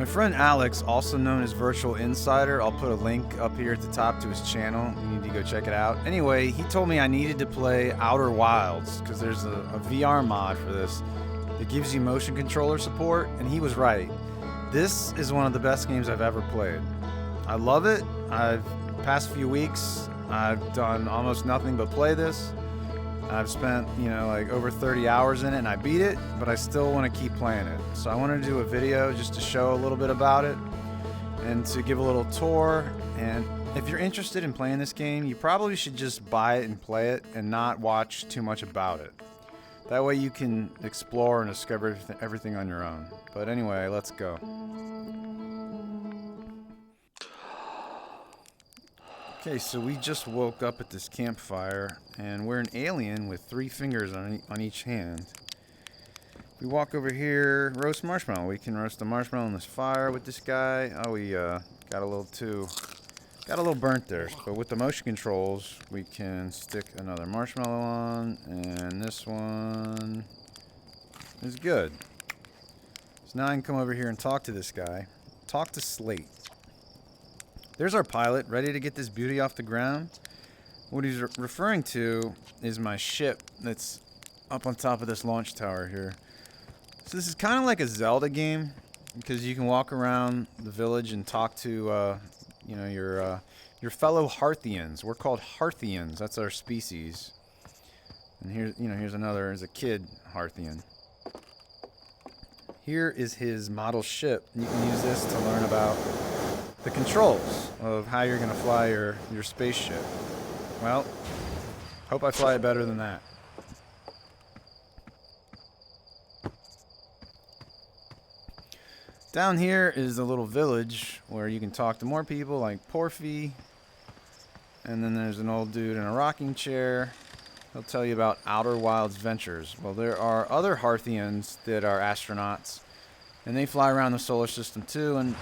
My friend Alex, also known as Virtual Insider, I'll put a link up here at the top to his channel. You need to go check it out. Anyway, he told me I needed to play Outer Wilds because there's a VR mod for this that gives you motion controller support, and he was right. This is one of the best games I've ever played. I love it. Past few weeks, I've done almost nothing but play this. I've spent, like over 30 hours in it, and I beat it, but I still want to keep playing it. So I wanted to do a video just to show a little bit about it and to give a little tour. And if you're interested in playing this game, you probably should just buy it and play it and not watch too much about it. That way you can explore and discover everything on your own. But anyway, let's go. Okay, so we just woke up at this campfire, and we're an alien with 3 fingers on each hand. We walk over here, roast marshmallow. We can roast a marshmallow on this fire with this guy. Oh, we got a little burnt there. But with the motion controls, we can stick another marshmallow on, and this one is good. So now I can come over here and talk to this guy. Talk to Slate. There's our pilot, ready to get this beauty off the ground. What he's referring to is my ship that's up on top of this launch tower here. So this is kind of like a Zelda game, because you can walk around the village and talk to, your fellow Hearthians. We're called Hearthians. That's our species. And here's a kid Hearthian. Here is his model ship. You can use this to learn about the controls of how you're going to fly your spaceship. Well, hope I fly it better than that. Down here is a little village where you can talk to more people like Porphy. And then there's an old dude in a rocking chair. He'll tell you about Outer Wilds Ventures. Well, there are other Hearthians that are astronauts, and they fly around the solar system too. And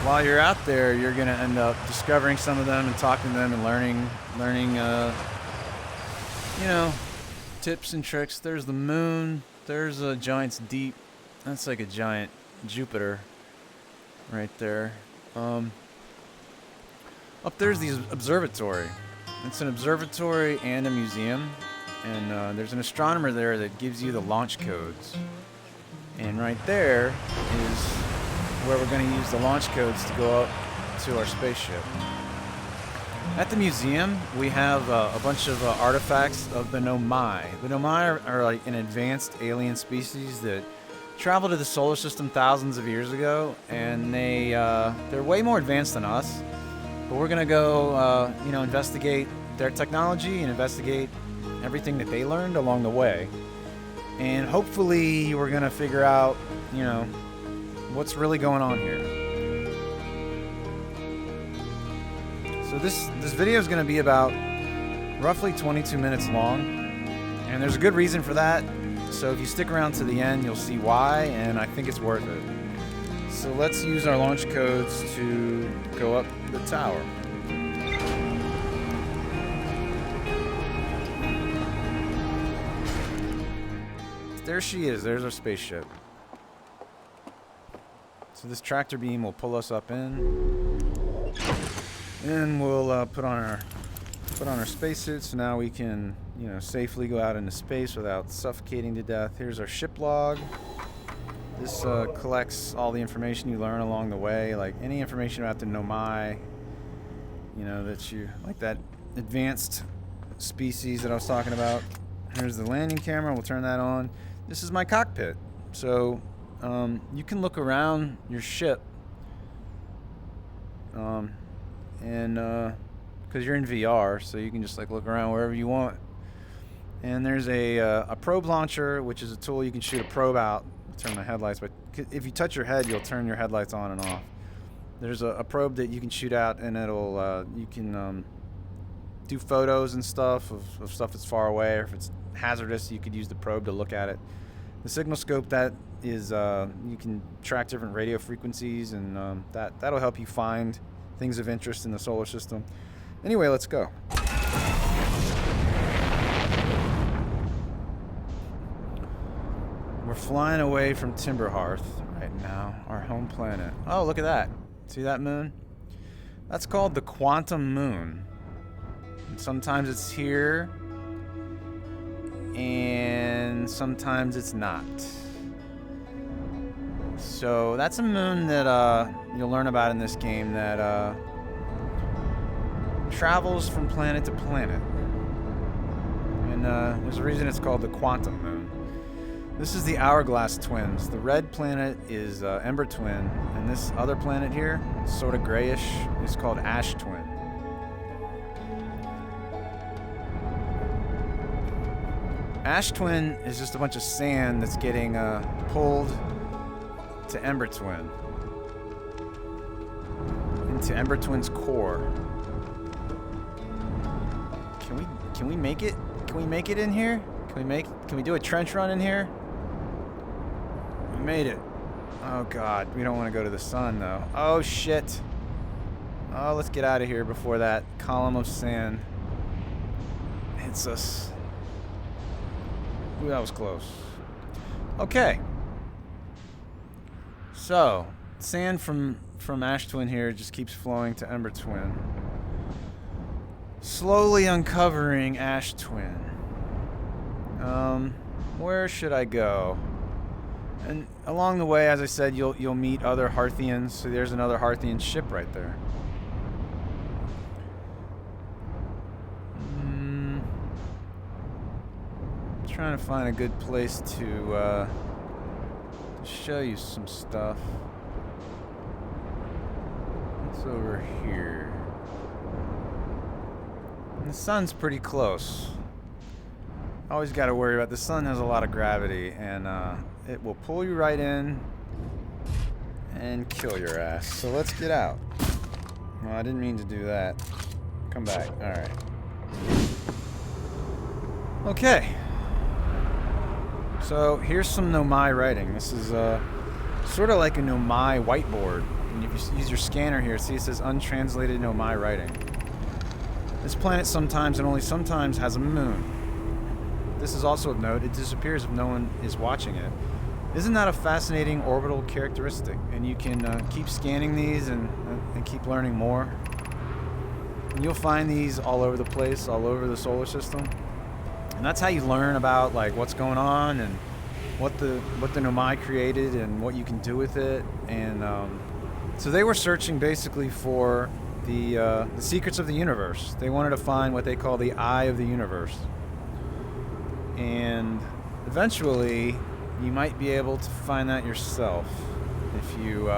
while you're out there, you're going to end up discovering some of them and talking to them and learning, tips and tricks. There's the moon. There's a Giant's Deep. That's like a giant Jupiter right there. Up there's the observatory. It's an observatory and a museum. And there's an astronomer there that gives you the launch codes. And right there is where we're going to use the launch codes to go up to our spaceship. At the museum, we have a bunch of artifacts of the Nomai. The Nomai are like an advanced alien species that traveled to the solar system thousands of years ago, and they're way more advanced than us. But we're going to go, investigate their technology and investigate everything that they learned along the way. And hopefully we're going to figure out, what's really going on here. So this video is going to be about roughly 22 minutes long, and there's a good reason for that. So if you stick around to the end, you'll see why, and I think it's worth it. So let's use our launch codes to go up the tower. There she is. There's our spaceship. So this tractor beam will pull us up in, and we'll put on our spacesuits. So now we can, safely go out into space without suffocating to death. Here's our ship log. This collects all the information you learn along the way, like any information about the Nomai, like that advanced species that I was talking about. Here's the landing camera. We'll turn that on. This is my cockpit. So you can look around your ship, and because you're in VR, so you can just look around wherever you want. And there's a probe launcher, which is a tool you can shoot a probe out, turn the headlights. But if you touch your head, you'll turn your headlights on and off. There's a probe that you can shoot out, and it'll you can do photos and stuff of stuff that's far away, or if it's hazardous, you could use the probe to look at it. The signal scope, that is, you can track different radio frequencies, and that'll help you find things of interest in the solar system. Anyway, let's go. We're flying away from Hearth right now, our home planet. Oh, look at that. See that moon? That's called the quantum moon. And sometimes it's here, and sometimes it's not. So that's a moon that you'll learn about in this game that travels from planet to planet. And there's a reason it's called the quantum moon. This is the Hourglass Twins. The red planet is Ember Twin, and this other planet here, sort of grayish, is called Ash Twin. Ash Twin is just a bunch of sand that's getting pulled to Ember Twin, into Ember Twin's core. Can we make it? Can we make it in here? Can we do a trench run in here? We made it. Oh god, we don't want to go to the sun though. Oh shit. Oh, let's get out of here before that column of sand hits us. Ooh, that was close. Okay. So, sand from Ash Twin here just keeps flowing to Ember Twin. Slowly uncovering Ash Twin. Where should I go? And along the way, as I said, you'll meet other Hearthians. So there's another Hearthian ship right there. Trying to find a good place to show you some stuff. What's over here? And the sun's pretty close. Always got to worry about the sun. Has a lot of gravity, and it will pull you right in and kill your ass. So let's get out. Well, I didn't mean to do that. Come back. All right. Okay. So here's some Nomai writing. This is sort of like a Nomai whiteboard. And if you use your scanner here, see it says untranslated Nomai writing. This planet sometimes and only sometimes has a moon. This is also of note. It disappears if no one is watching it. Isn't that a fascinating orbital characteristic? And you can keep scanning these and keep learning more. And you'll find these all over the place, all over the solar system. And that's how you learn about like what's going on and what the Nomai created and what you can do with it. And so they were searching basically for the secrets of the universe. They wanted to find what they call the eye of the universe. And eventually, you might be able to find that yourself if you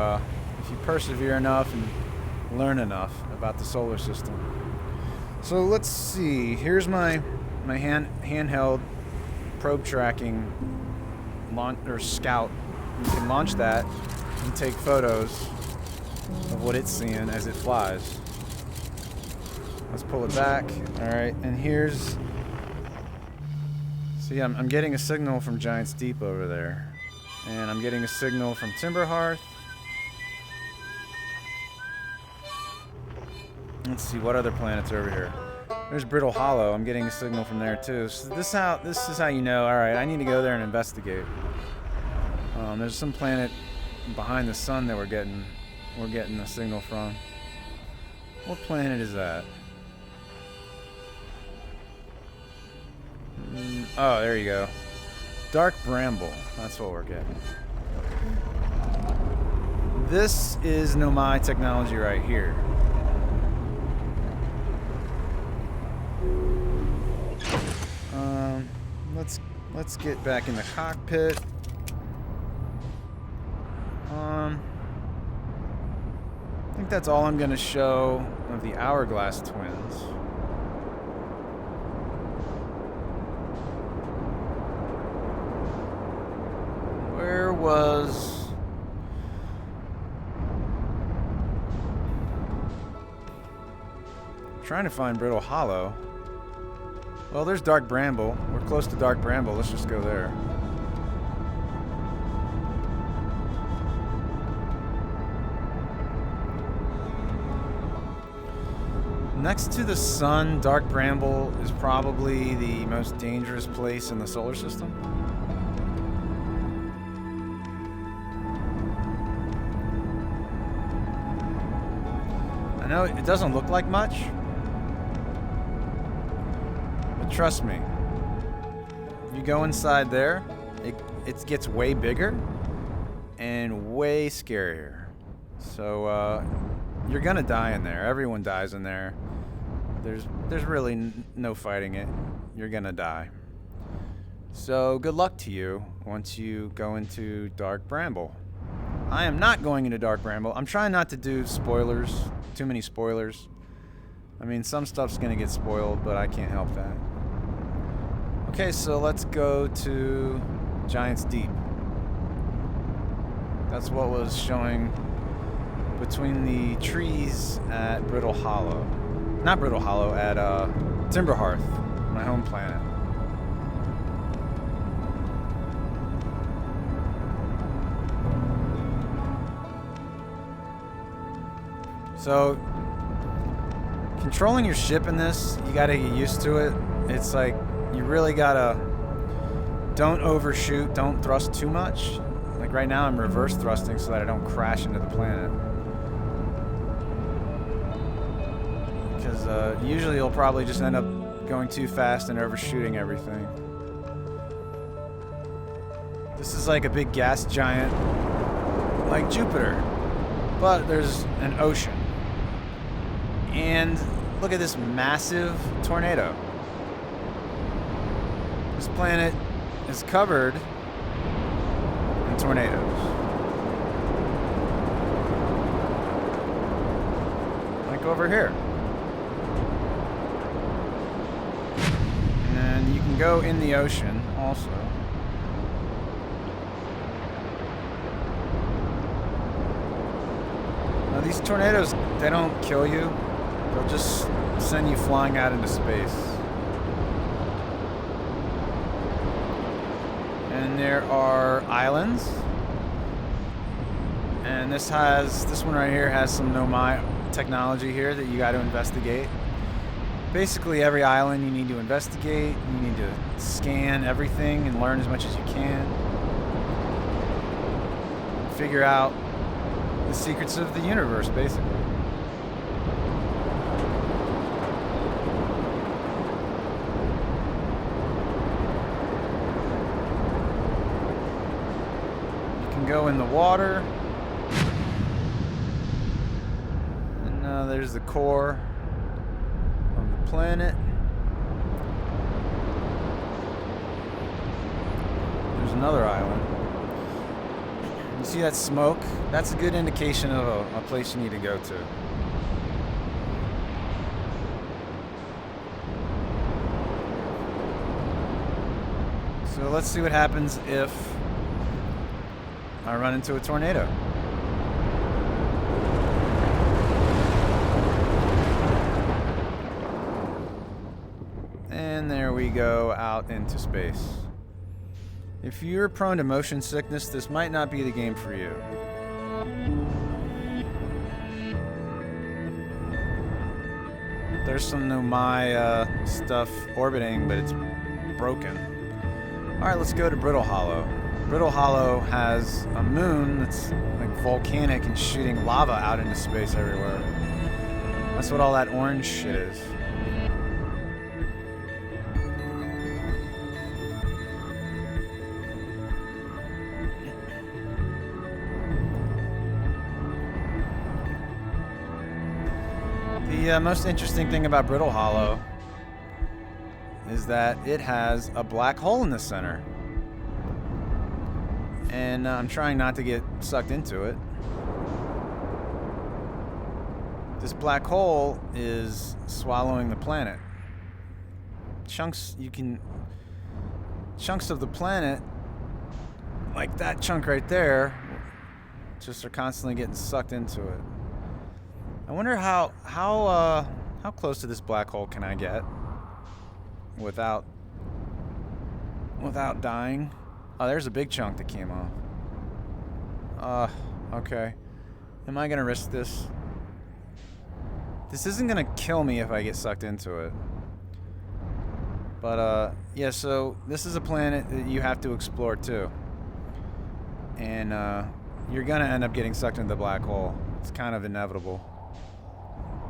persevere enough and learn enough about the solar system. So let's see. Here's my handheld probe tracking scout. You can launch that and take photos of what it's seeing as it flies. Let's pull it back. All right, and here's. See, I'm getting a signal from Giant's Deep over there, and I'm getting a signal from Hearth. Let's see what other planets are over here. There's Brittle Hollow. I'm getting a signal from there too. So this is how you know. All right, I need to go there and investigate. There's some planet behind the sun that we're getting a signal from. What planet is that? Oh, there you go. Dark Bramble. That's what we're getting. This is Nomai technology right here. Let's get back in the cockpit. I think that's all I'm going to show of the Hourglass Twins. Where was... trying to find Brittle Hollow. Well, there's Dark Bramble. We're close to Dark Bramble. Let's just go there. Next to the sun, Dark Bramble is probably the most dangerous place in the solar system. know it doesn't look like much, but trust me, you go inside there, it gets way bigger and way scarier. So you're gonna die in there. Everyone dies in there. There's really no fighting it. You're gonna die. So good luck to you once you go into Dark Bramble. I am not going into Dark Bramble. I'm trying not to do spoilers, too many spoilers. I mean, some stuff's gonna get spoiled, but I can't help that. Okay, so let's go to Giant's Deep. That's what was showing between the trees at Brittle Hollow. Not Brittle Hollow, at Hearth, my home planet. So, controlling your ship in this, you gotta get used to it. It's like, you really gotta, don't overshoot, don't thrust too much. Like right now I'm reverse thrusting so that I don't crash into the planet. Because usually you'll probably just end up going too fast and overshooting everything. This is like a big gas giant, like Jupiter, but there's an ocean. And look at this massive tornado. This planet is covered in tornadoes. Like over here. And you can go in the ocean also. Now these tornadoes, they don't kill you. They'll just send you flying out into space. And there are islands. And this one right here has some Nomai technology here that you got to investigate. Basically every island you need to investigate. You need to scan everything and learn as much as you can. Figure out the secrets of the universe, basically. Go in the water, and there's the core of the planet. There's another island. You see that smoke? That's a good indication of a place you need to go to. So let's see what happens if I run into a tornado. And there we go, out into space. If you're prone to motion sickness, this might not be the game for you. There's some Nomai stuff orbiting, but it's broken. Alright, let's go to Brittle Hollow. Brittle Hollow has a moon that's like volcanic and shooting lava out into space everywhere. That's what all that orange shit is. The most interesting thing about Brittle Hollow is that it has a black hole in the center. And I'm trying not to get sucked into it. This black hole is swallowing the planet. Chunks of the planet, like that chunk right there, just are constantly getting sucked into it. I wonder how close to this black hole can I get without dying? Oh, there's a big chunk that came off. Okay. Am I gonna risk this? This isn't gonna kill me if I get sucked into it. But, yeah, so this is a planet that you have to explore too. And, you're gonna end up getting sucked into the black hole. It's kind of inevitable.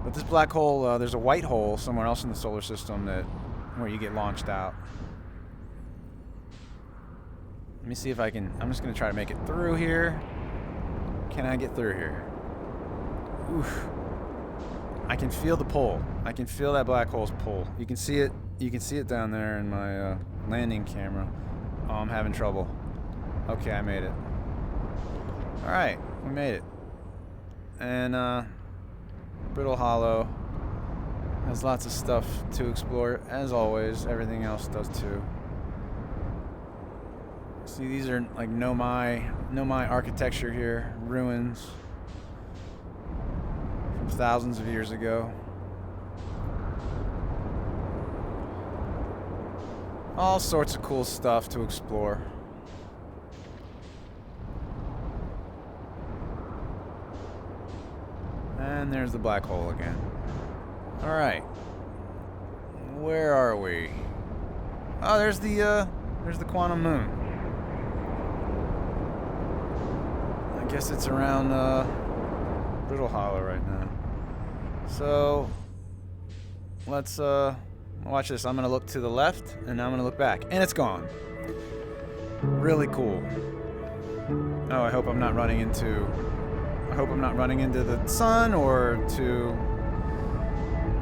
But this black hole, there's a white hole somewhere else in the solar system where you get launched out. Let me see if I can. I'm just going to try to make it through here. Can I get through here? Oof. I can feel the pull. I can feel that black hole's pull. You can see it. You can see it down there in my landing camera. Oh, I'm having trouble. Okay, I made it. All right, we made it. And Brittle Hollow has lots of stuff to explore, as always. Everything else does too. See, these are like no-my architecture here, ruins from thousands of years ago. All sorts of cool stuff to explore. And there's the black hole again. All right, where are we? Oh, there's the quantum moon. I guess it's around Brittle Hollow right now. So let's watch this. I'm gonna look to the left and I'm gonna look back, and it's gone. Really cool. Oh, I hope I'm not running into the sun or to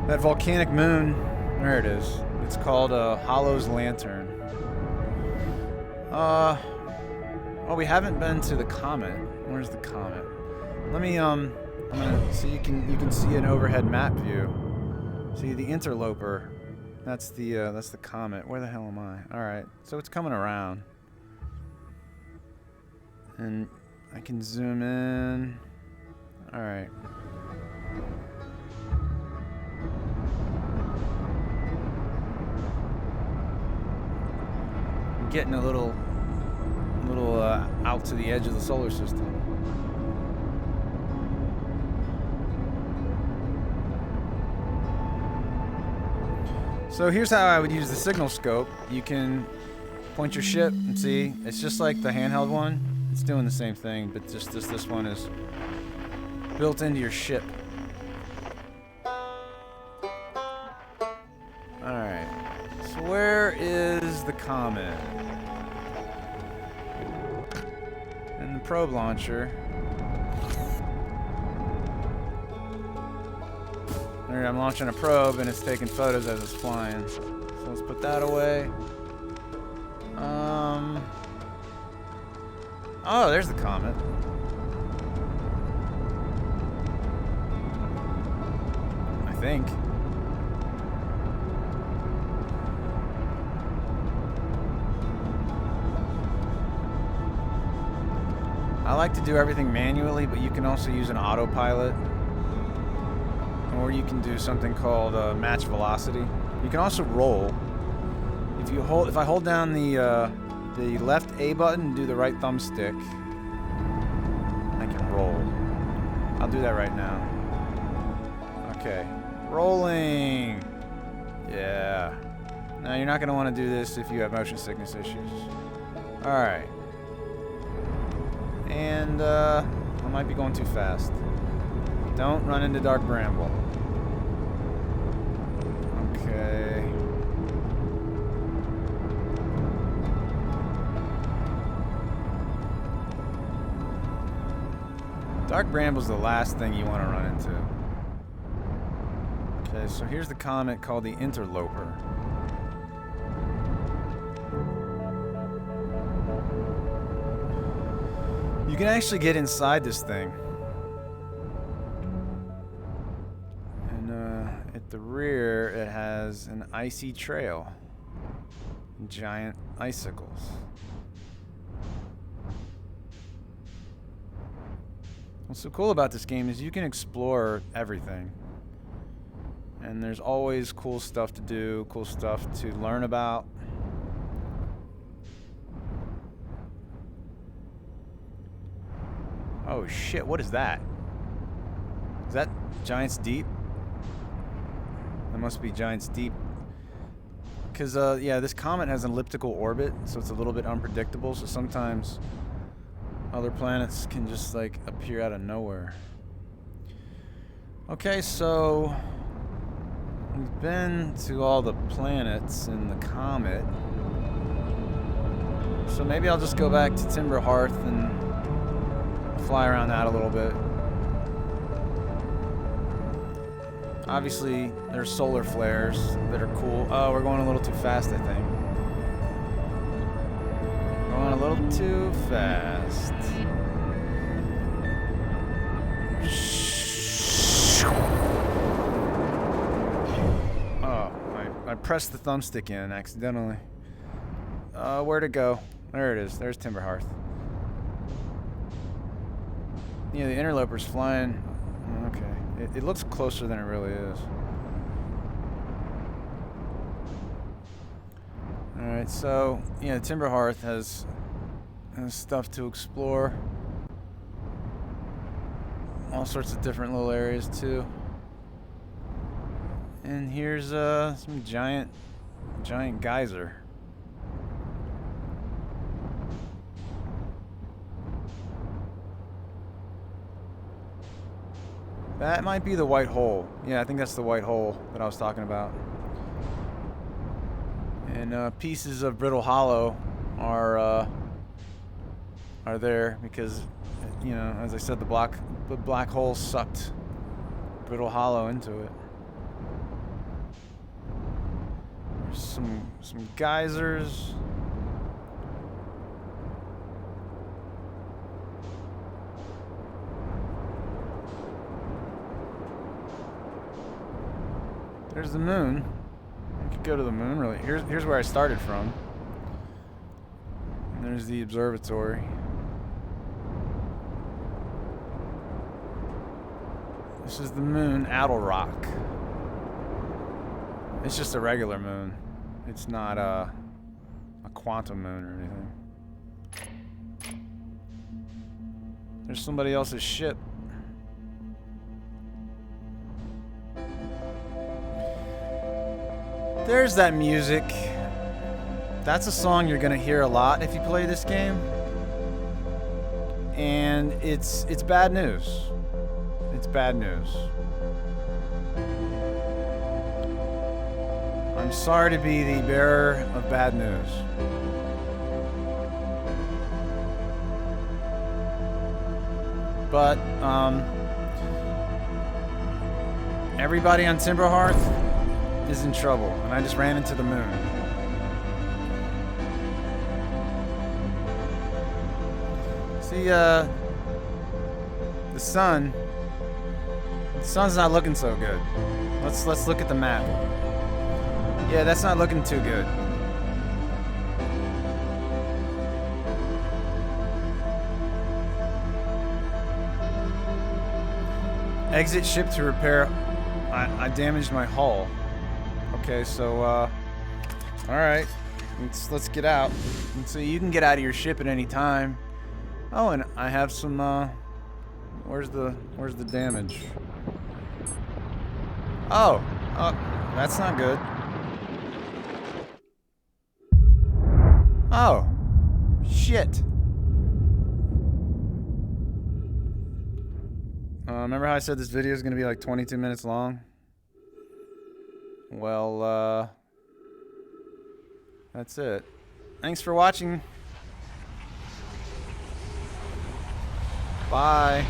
that volcanic moon. There it is. It's called Hollow's Lantern. Oh, we haven't been to the comet. Where's the comet? Let me I'm gonna see. You can see an overhead map view. See the interloper. That's the comet. Where the hell am I? All right. So it's coming around, and I can zoom in. All right. I'm getting a little out to the edge of the solar system. So here's how I would use the signal scope. You can point your ship and see. It's just like the handheld one. It's doing the same thing, but just this one is built into your ship. Alright. So where is the comet? And the probe launcher. There, I'm launching a probe and it's taking photos as it's flying. So let's put that away. Oh, there's the comet. I think. I like to do everything manually, but you can also use an autopilot. Or you can do something called match velocity. You can also roll. If I hold down the left A button and do the right thumbstick, I can roll. I'll do that right now. Okay, rolling. Yeah. Now you're not going to want to do this if you have motion sickness issues. All right. And I might be going too fast. Don't run into Dark Bramble. Okay. Dark Bramble's the last thing you want to run into. Okay, so here's the comet called the Interloper. You can actually get inside this thing. At the rear, it has an icy trail. Giant icicles. What's so cool about this game is you can explore everything. And there's always cool stuff to do, cool stuff to learn about. Oh shit, what is that? Is that Giant's Deep? That must be Giant's Deep. Because, yeah, this comet has an elliptical orbit, so it's a little bit unpredictable, so sometimes other planets can just, like, appear out of nowhere. Okay, so we've been to all the planets in the comet. So maybe I'll just go back to Timber Hearth and fly around that a little bit. Obviously, there's solar flares that are cool. Oh, we're going a little too fast, I think. Going a little too fast. Oh, I pressed the thumbstick in accidentally. Where'd it go? There it is. There's Timber Hearth. Yeah, the interloper's flying. Okay. It looks closer than it really is. Alright, so, yeah, Timber Hearth has stuff to explore. All sorts of different little areas, too. And here's some giant geyser. That might be the white hole. Yeah, I think that's the white hole that I was talking about. And pieces of Brittle Hollow are there because, you know, as I said, the black hole sucked Brittle Hollow into it. There's some geysers. There's the moon. I could go to the moon really. Here's where I started from. And there's the observatory. This is the moon, Owl Rock. It's just a regular moon. It's not a quantum moon or anything. There's somebody else's ship. There's that music. That's a song you're gonna hear a lot if you play this game. And it's bad news. It's bad news. I'm sorry to be the bearer of bad news. But everybody on Timber Hearth is in trouble, and I just ran into the moon. See, the sun's not looking so good. Let's look at the map. Yeah, that's not looking too good. Exit ship to repair. I damaged my hull. Okay, so, alright. Let's get out. And so you can get out of your ship at any time. Oh, and I have some, where's the damage? Oh, that's not good. Oh, shit. Remember how I said this video is going to be like 22 minutes long? Well, that's it. Thanks for watching. Bye.